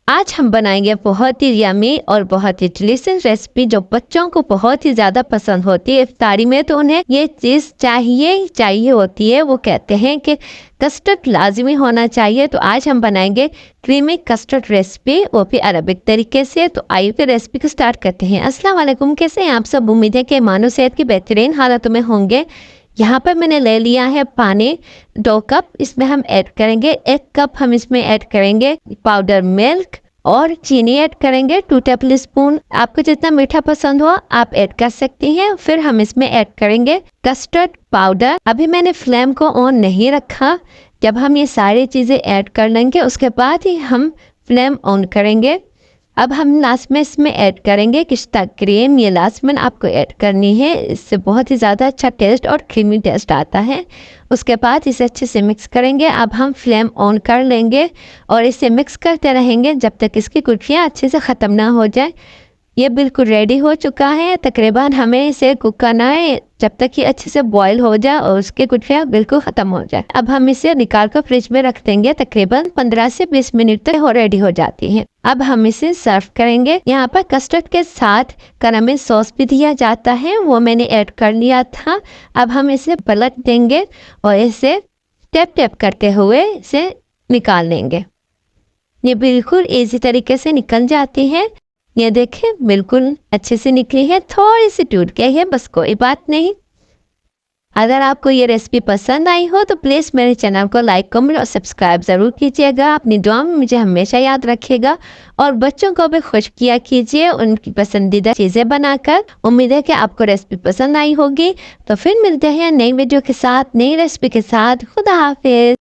आज हम बनाएंगे बहुत ही यम्मी और बहुत ही डिलीशियस रेसिपी जो बच्चों को बहुत ही ज़्यादा पसंद होती है। इफ्तारी में तो उन्हें ये चीज़ चाहिए होती है। वो कहते हैं कि कस्टर्ड लाजमी होना चाहिए। तो आज हम बनाएंगे क्रीमी कस्टर्ड रेसिपी, वो भी अरबिक तरीके से। तो आइए फिर रेसिपी को स्टार्ट करते हैं। अस्सलाम वालेकुम, कैसे हैं आप सब? उम्मीद है कि मानो सेहत की बेहतरीन हालतों में होंगे। यहाँ पर मैंने ले लिया है पानी 2 कप। इसमें हम ऐड करेंगे 1 कप हम इसमें ऐड करेंगे पाउडर मिल्क और चीनी ऐड करेंगे 2 टेबल स्पून। आपको जितना मीठा पसंद हो आप ऐड कर सकती हैं। फिर हम इसमें ऐड करेंगे कस्टर्ड पाउडर। अभी मैंने फ्लेम को ऑन नहीं रखा। जब हम ये सारी चीज़ें ऐड कर लेंगे उसके बाद ही हम फ्लेम ऑन करेंगे। अब हम लास्ट में इसमें ऐड करेंगे पिस्ता क्रीम। ये लास्ट में आपको ऐड करनी है, इससे बहुत ही ज़्यादा अच्छा टेस्ट और क्रीमी टेस्ट आता है। उसके बाद इसे अच्छे से मिक्स करेंगे। अब हम फ्लेम ऑन कर लेंगे और इसे मिक्स करते रहेंगे जब तक इसकी गुठलियाँ अच्छे से ख़त्म ना हो जाए। ये बिल्कुल रेडी हो चुका है। तकरीबन हमें इसे कुक करना है जब तक ये अच्छे से बॉईल हो जाए और उसके गुठलियाँ बिल्कुल ख़त्म हो जाए। अब हम इसे निकाल कर फ्रिज में रख देंगे। तकरीबन 15 से 20 मिनट तक रेडी हो जाती है। अब हम इसे सर्व करेंगे। यहाँ पर कस्टर्ड के साथ कैरामल सॉस भी दिया जाता है, वो मैंने ऐड कर लिया था। अब हम इसे पलट देंगे और इसे टैप टैप करते हुए इसे निकाल लेंगे। ये बिल्कुल इजी तरीके से निकल जाती है। ये देखें बिल्कुल अच्छे से निकली है। थोड़ी सी टूट गई है, बस कोई बात नहीं। अगर आपको ये रेसिपी पसंद आई हो तो प्लीज़ मेरे चैनल को लाइक, कमेंट और सब्सक्राइब ज़रूर कीजिएगा। अपनी दुआ में मुझे हमेशा याद रखिएगा और बच्चों को भी खुश किया कीजिए उनकी पसंदीदा चीज़ें बनाकर। उम्मीद है कि आपको रेसिपी पसंद आई होगी। तो फिर मिलते हैं नई वीडियो के साथ, नई रेसिपी के साथ। खुदा हाफिज़।